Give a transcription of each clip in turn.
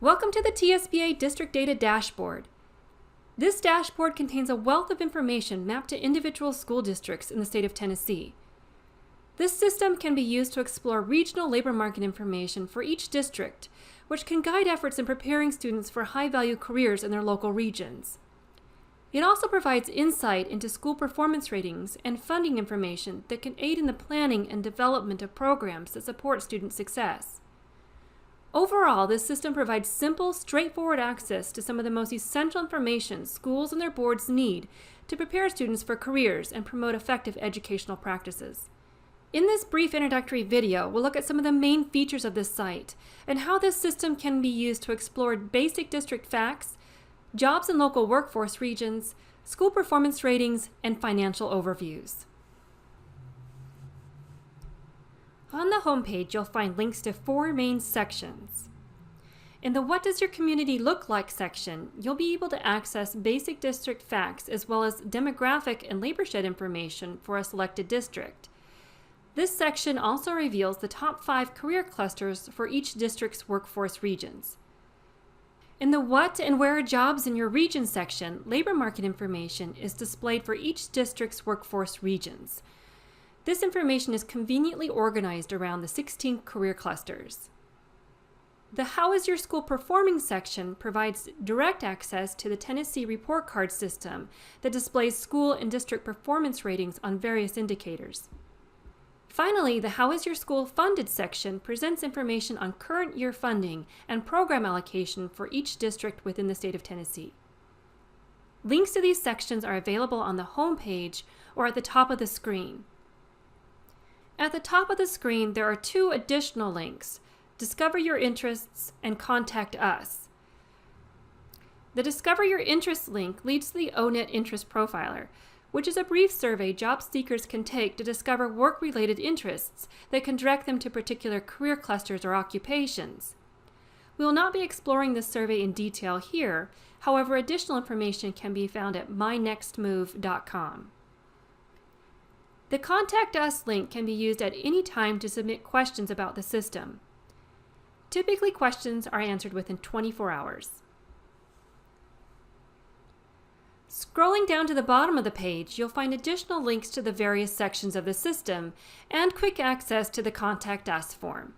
Welcome to the TSBA District Data Dashboard. This dashboard contains a wealth of information mapped to individual school districts in the state of Tennessee. This system can be used to explore regional labor market information for each district, which can guide efforts in preparing students for high-value careers in their local regions. It also provides insight into school performance ratings and funding information that can aid in the planning and development of programs that support student success. Overall, this system provides simple, straightforward access to some of the most essential information schools and their boards need to prepare students for careers and promote effective educational practices. In this brief introductory video, we'll look at some of the main features of this site and how this system can be used to explore basic district facts, jobs and local workforce regions, school performance ratings, and financial overviews. On the homepage, you'll find links to 4 main sections. In the What Does Your Community Look Like section, you'll be able to access basic district facts as well as demographic and labor shed information for a selected district. This section also reveals the top 5 career clusters for each district's workforce regions. In the What and Where are Jobs in Your Region section, labor market information is displayed for each district's workforce regions. This information is conveniently organized around the 16 career clusters. The How is Your School Performing section provides direct access to the Tennessee report card system that displays school and district performance ratings on various indicators. Finally, the How is Your School Funded section presents information on current year funding and program allocation for each district within the state of Tennessee. Links to these sections are available on the home page or at the top of the screen. At the top of the screen, there are 2 additional links: Discover Your Interests and Contact Us. The Discover Your Interests link leads to the O-Net Interest Profiler, which is a brief survey job seekers can take to discover work-related interests that can direct them to particular career clusters or occupations. We will not be exploring this survey in detail here. However, additional information can be found at mynextmove.com. The Contact Us link can be used at any time to submit questions about the system. Typically, questions are answered within 24 hours. Scrolling down to the bottom of the page, you'll find additional links to the various sections of the system and quick access to the Contact Us form.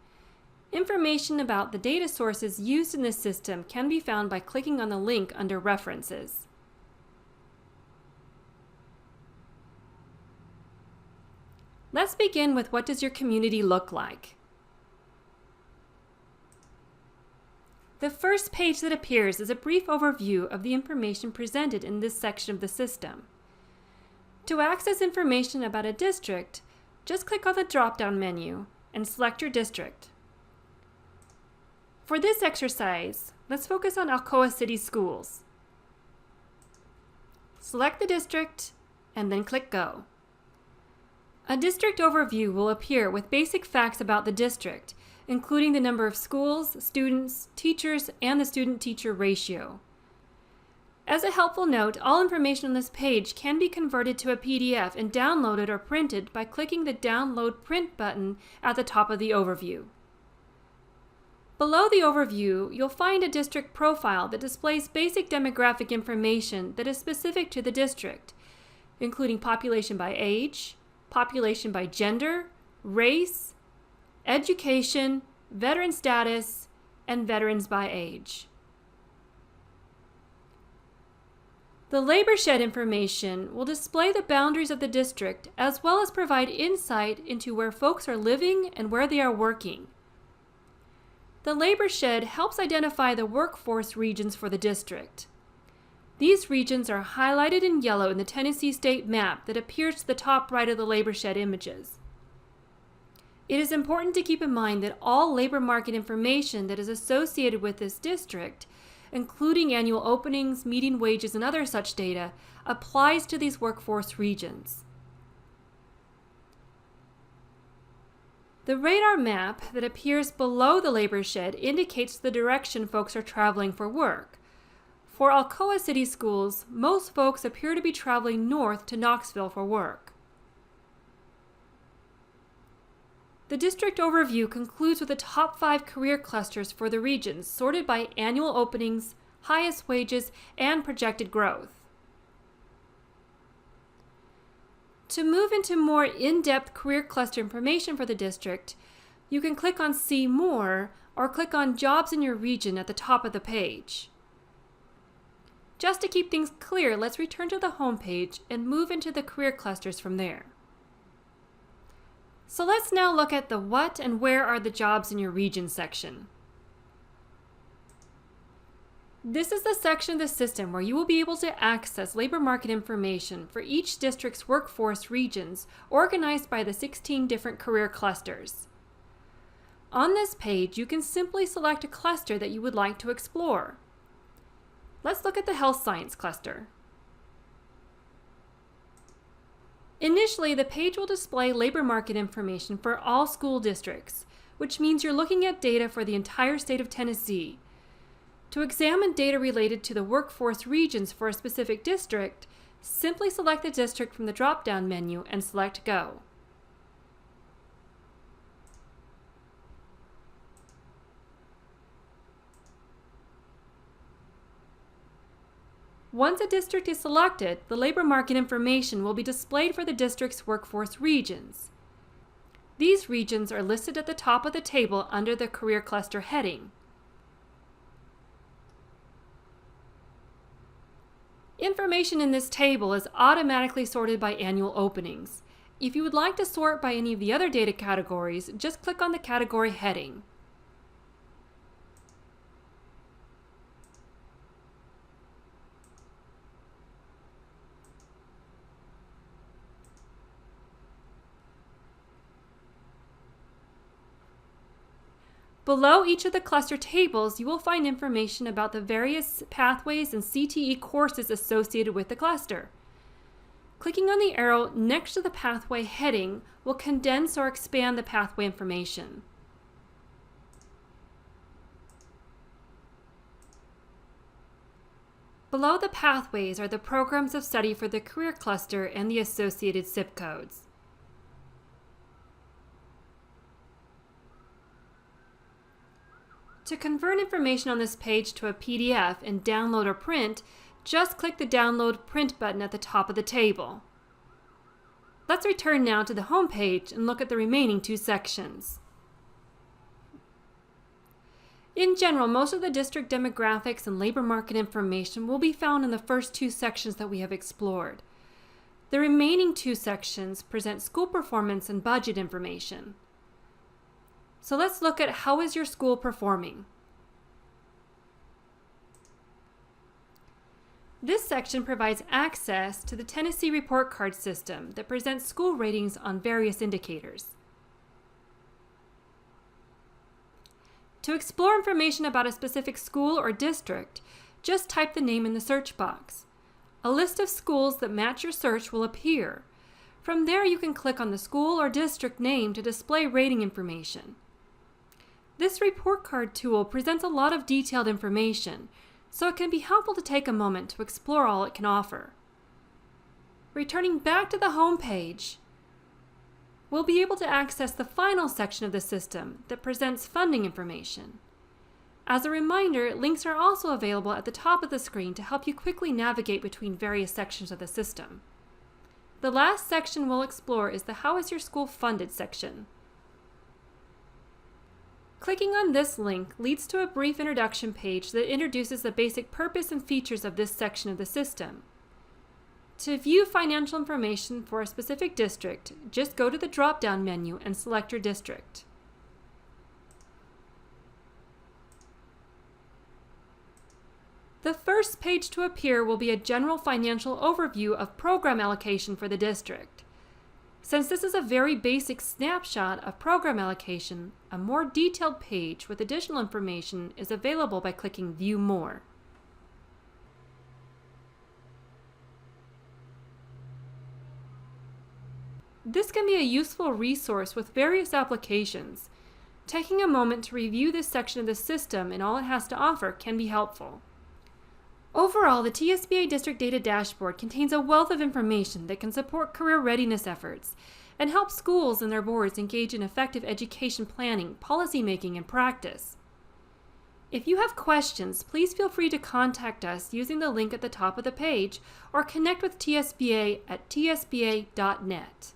Information about the data sources used in this system can be found by clicking on the link under References. Let's begin with What Does Your Community Look Like? The first page that appears is a brief overview of the information presented in this section of the system. To access information about a district, just click on the drop-down menu and select your district. For this exercise, let's focus on Alcoa City Schools. Select the district and then click Go. A district overview will appear with basic facts about the district, including the number of schools, students, teachers, and the student-teacher ratio. As a helpful note, all information on this page can be converted to a PDF and downloaded or printed by clicking the Download Print button at the top of the overview. Below the overview, you'll find a district profile that displays basic demographic information that is specific to the district, including population by age, population by gender, race, education, veteran status, and veterans by age. The labor shed information will display the boundaries of the district as well as provide insight into where folks are living and where they are working. The labor shed helps identify the workforce regions for the district. These regions are highlighted in yellow in the Tennessee state map that appears to the top right of the labor shed images. It is important to keep in mind that all labor market information that is associated with this district, including annual openings, median wages, and other such data, applies to these workforce regions. The radar map that appears below the labor shed indicates the direction folks are traveling for work. For Alcoa City Schools, most folks appear to be traveling north to Knoxville for work. The district overview concludes with the top 5 career clusters for the regions, sorted by annual openings, highest wages, and projected growth. To move into more in-depth career cluster information for the district, you can click on See More or click on Jobs in your region at the top of the page. Just to keep things clear, let's return to the home page and move into the career clusters from there. So let's now look at the What and Where are the Jobs in your region section. This is the section of the system where you will be able to access labor market information for each district's workforce regions organized by the 16 different career clusters. On this page, you can simply select a cluster that you would like to explore. Let's look at the health science cluster. Initially, the page will display labor market information for all school districts, which means you're looking at data for the entire state of Tennessee. To examine data related to the workforce regions for a specific district, simply select the district from the drop-down menu and select Go. Once a district is selected, the labor market information will be displayed for the district's workforce regions. These regions are listed at the top of the table under the Career Cluster heading. Information in this table is automatically sorted by annual openings. If you would like to sort by any of the other data categories, just click on the category heading. Below each of the cluster tables, you will find information about the various pathways and CTE courses associated with the cluster. Clicking on the arrow next to the pathway heading will condense or expand the pathway information. Below the pathways are the programs of study for the career cluster and the associated zip codes. To convert information on this page to a PDF and download or print, just click the Download Print button at the top of the table. Let's return now to the home page and look at the remaining 2 sections. In general, most of the district demographics and labor market information will be found in the first 2 sections that we have explored. The remaining 2 sections present school performance and budget information. So let's look at how is your school performing. This section provides access to the Tennessee Report Card system that presents school ratings on various indicators. To explore information about a specific school or district, just type the name in the search box. A list of schools that match your search will appear. From there, you can click on the school or district name to display rating information. This report card tool presents a lot of detailed information, so it can be helpful to take a moment to explore all it can offer. Returning back to the home page, we'll be able to access the final section of the system that presents funding information. As a reminder, links are also available at the top of the screen to help you quickly navigate between various sections of the system. The last section we'll explore is the How is your school funded section. Clicking on this link leads to a brief introduction page that introduces the basic purpose and features of this section of the system. To view financial information for a specific district, just go to the drop-down menu and select your district. The first page to appear will be a general financial overview of program allocation for the district. Since this is a very basic snapshot of program allocation, a more detailed page with additional information is available by clicking View More. This can be a useful resource with various applications. Taking a moment to review this section of the system and all it has to offer can be helpful. Overall, the TSBA District Data Dashboard contains a wealth of information that can support career readiness efforts, and help schools and their boards engage in effective education planning, policymaking, and practice. If you have questions, please feel free to contact us using the link at the top of the page or connect with TSBA at tsba.net.